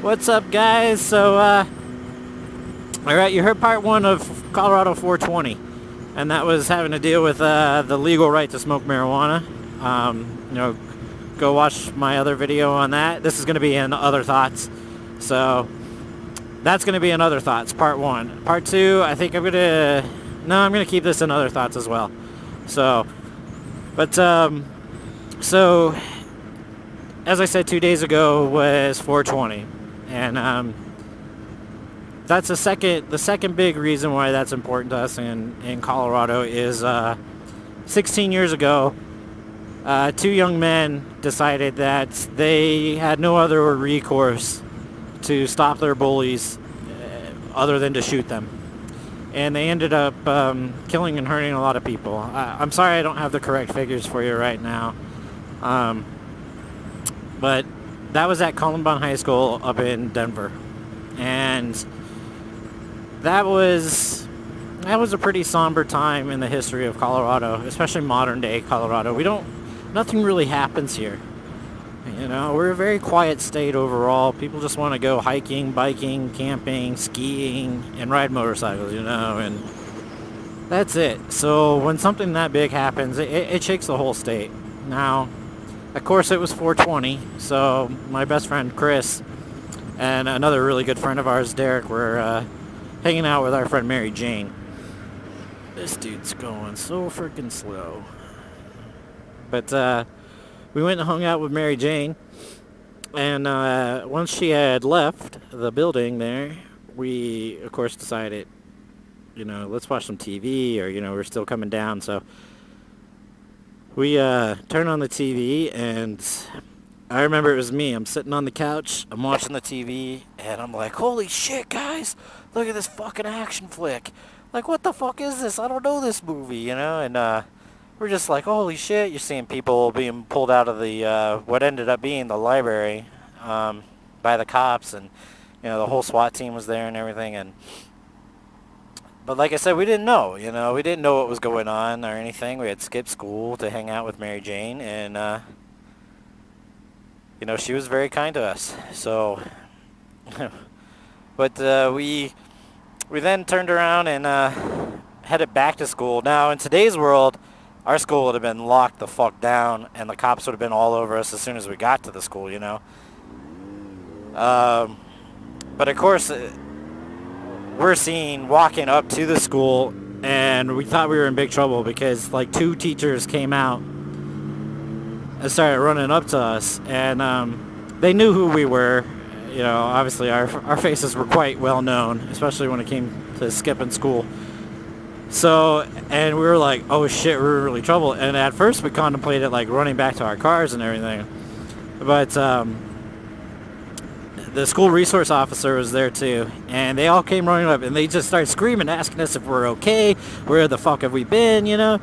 What's up, guys? So, all right, you heard part one of Colorado 420, and that was having to deal with the legal right to smoke marijuana. Go watch my other video on that. This is going to be in Other Thoughts. So, that's going to be in Other Thoughts, part one. Part two, I think I'm going to keep this in Other Thoughts as well. So, so, as I said 2 days ago was 420. And that's the second big reason why that's important to us in Colorado is 16 years ago, two young men decided that they had no other recourse to stop their bullies other than to shoot them. And they ended up killing and hurting a lot of people. I'm sorry I don't have the correct figures for you right now. But that was at Columbine High School up in Denver. And that was a pretty somber time in the history of Colorado, especially modern day Colorado. Nothing really happens here. You know, we're a very quiet state overall. People just want to go hiking, biking, camping, skiing, and ride motorcycles, and that's it. So when something that big happens, it shakes the whole state. Now, of course, it was 420, so my best friend Chris and another really good friend of ours, Derek, were hanging out with our friend Mary Jane. This dude's going so freaking slow. But we went and hung out with Mary Jane, and once she had left the building there, we, of course, decided, let's watch some TV, or, we're still coming down, so we turned on the TV, and I remember it was me. I'm sitting on the couch, I'm watching the TV, and I'm like, holy shit, guys, look at this fucking action flick. Like, what the fuck is this? I don't know this movie, and we're just like, holy shit. You're seeing people being pulled out of the, what ended up being the library, by the cops, and, the whole SWAT team was there and everything, but like I said, we didn't know, we didn't know what was going on or anything. We had skipped school to hang out with Mary Jane, and, she was very kind to us, so, but, we then turned around and, headed back to school. Now, in today's world, our school would have been locked the fuck down, and the cops would have been all over us as soon as we got to the school, but of course, we're seen walking up to the school, and we thought we were in big trouble because like two teachers came out and started running up to us, and they knew who we were. Obviously our faces were quite well known, especially when it came to skipping school. So, and we were like, oh shit, we're in really trouble. And at first we contemplated like running back to our cars and everything, but the school resource officer was there too, and they all came running up, and they just started screaming, asking us if we're okay, where the fuck have we been, and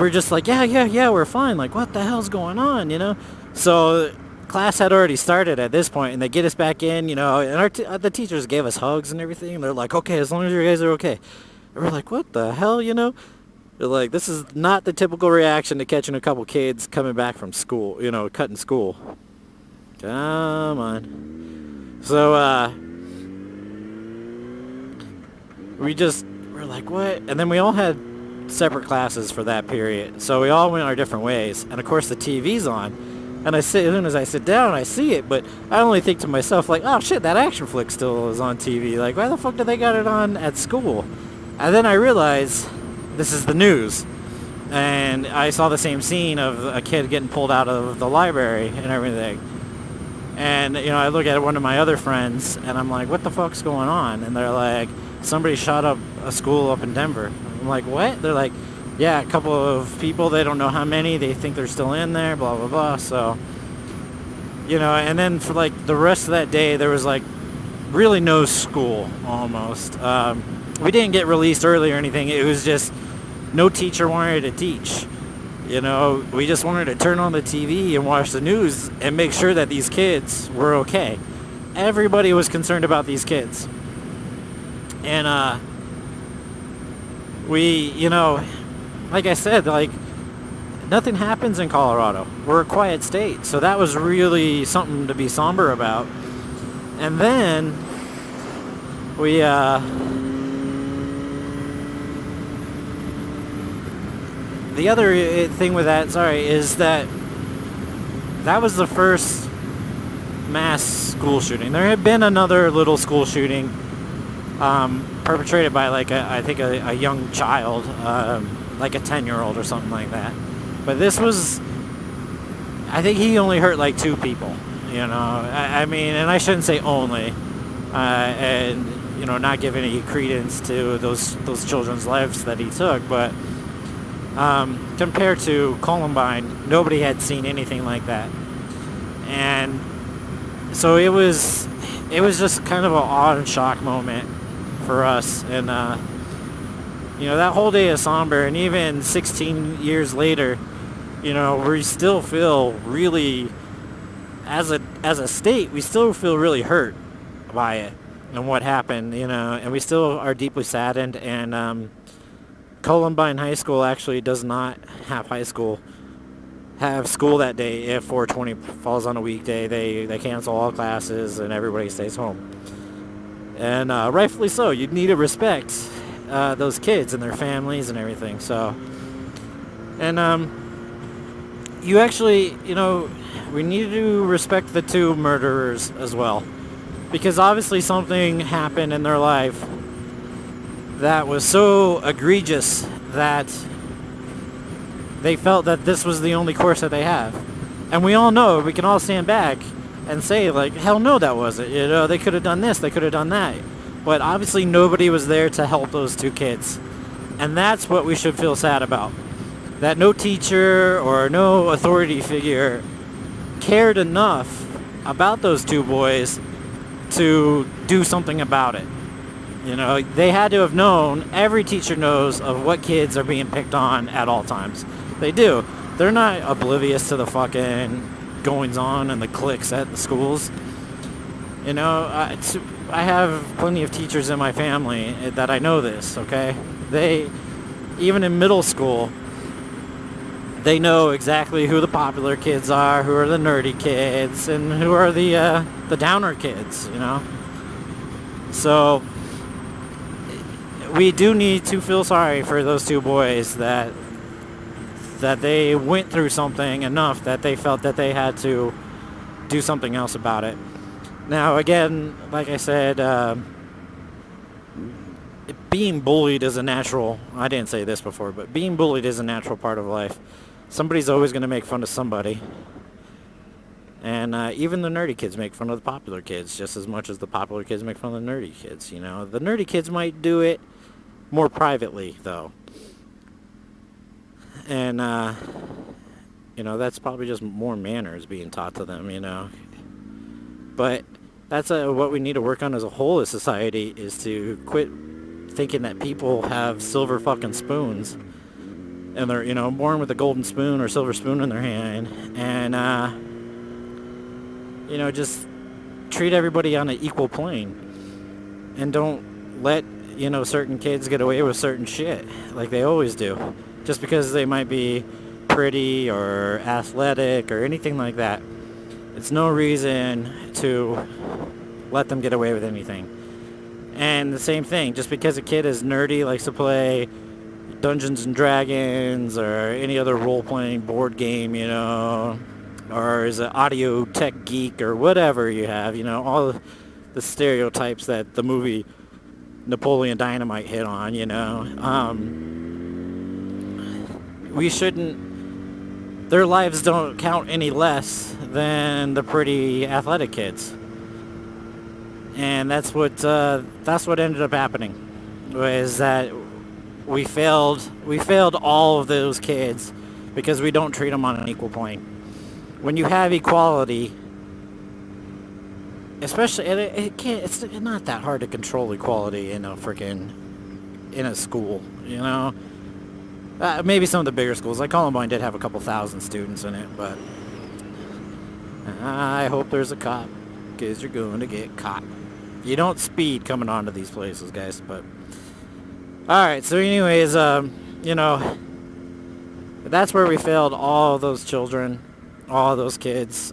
we're just like, yeah, we're fine, like, what the hell's going on, So class had already started at this point, and they get us back in, and the teachers gave us hugs and everything, and they're like, okay, as long as you guys are okay. And we're like, what the hell, They're like, this is not the typical reaction to catching a couple kids coming back from school, cutting school. Come on. So, we're like, what? And then we all had separate classes for that period. So we all went our different ways. And of course the TV's on. And as soon as I sit down, I see it. But I only think to myself, like, oh shit, that action flick still is on TV. Like, why the fuck did they got it on at school? And then I realized this is the news. And I saw the same scene of a kid getting pulled out of the library and everything. And, I look at one of my other friends, and I'm like, what the fuck's going on? And they're like, somebody shot up a school up in Denver. I'm like, what? They're like, yeah, a couple of people, they don't know how many, they think they're still in there, blah, blah, blah. So, and then for, like, the rest of that day, there was, like, really no school, almost. We didn't get released early or anything. It was just no teacher wanted to teach. We just wanted to turn on the TV and watch the news and make sure that these kids were okay. Everybody was concerned about these kids. And we, like I said, like, nothing happens in Colorado. We're a quiet state. So that was really something to be somber about. And then we the other thing with that, is that was the first mass school shooting. There had been another little school shooting perpetrated by I think a young child, like a 10-year-old or something like that. But this was, I think he only hurt like 2 people. I mean, and I shouldn't say only, and not give any credence to those children's lives that he took, but compared to Columbine, nobody had seen anything like that, and so it was just kind of an awe and shock moment for us, and that whole day is somber, and even 16 years later, we still feel really, as a state, we still feel really hurt by it and what happened, and we still are deeply saddened. And Columbine High School actually does not have school that day. If 420 falls on a weekday, they cancel all classes and everybody stays home. And rightfully so. You need to respect those kids and their families and everything. So, and you actually, we need to respect the 2 murderers as well, because obviously something happened in their life that was so egregious that they felt that this was the only course that they have. And we all know, we can all stand back and say, hell no, that wasn't. They could have done this, they could have done that. But obviously nobody was there to help those 2 kids. And that's what we should feel sad about. That no teacher or no authority figure cared enough about those 2 boys to do something about it. They had to have known, every teacher knows of what kids are being picked on at all times. They do. They're not oblivious to the fucking goings on and the cliques at the schools. I have plenty of teachers in my family that I know this, okay? Even in middle school, they know exactly who the popular kids are, who are the nerdy kids, and who are the downer kids, So we do need to feel sorry for those 2 boys that they went through something enough that they felt that they had to do something else about it. Now, again, like I said, being bullied is a natural, I didn't say this before, but being bullied is a natural part of life. Somebody's always going to make fun of somebody. And even the nerdy kids make fun of the popular kids just as much as the popular kids make fun of the nerdy kids, The nerdy kids might do it more privately, though. And, that's probably just more manners being taught to them, But that's what we need to work on as a whole as society, is to quit thinking that people have silver fucking spoons. And they're, born with a golden spoon or silver spoon in their hand. And, just treat everybody on an equal plane. And don't let, certain kids get away with certain shit like they always do. Just because they might be pretty or athletic or anything like that. It's no reason to let them get away with anything. And the same thing, just because a kid is nerdy, likes to play Dungeons and Dragons or any other role-playing board game, or is an audio tech geek or whatever you have, all the stereotypes that the movie Napoleon Dynamite hit on, we shouldn't, their lives don't count any less than the pretty athletic kids. And that's what ended up happening, was that we failed all of those kids because we don't treat them on an equal plane. When you have equality, especially, it's not that hard to control equality in a school, maybe some of the bigger schools, like Columbine did have a couple thousand students in it, but I hope there's a cop, because you're going to get caught. You don't speed coming onto these places, guys, but alright, so anyways, that's where we failed all those children, all those kids,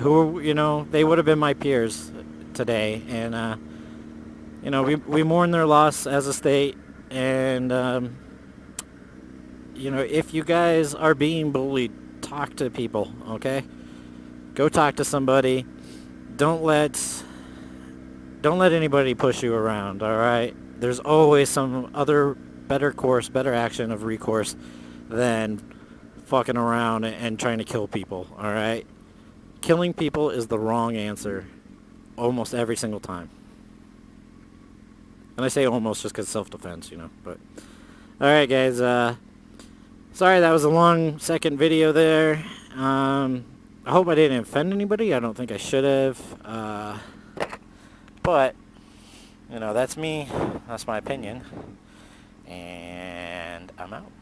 who, they would have been my peers today, and we mourn their loss as a state, and if you guys are being bullied, talk to people, okay? Go talk to somebody. Don't let anybody push you around, all right? There's always some other better action of recourse than fucking around and trying to kill people, all right? Killing people is the wrong answer almost every single time. And I say almost just because self-defense, but... Alright, guys, sorry that was a long second video there. I hope I didn't offend anybody. I don't think I should have. But, that's me. That's my opinion. And I'm out.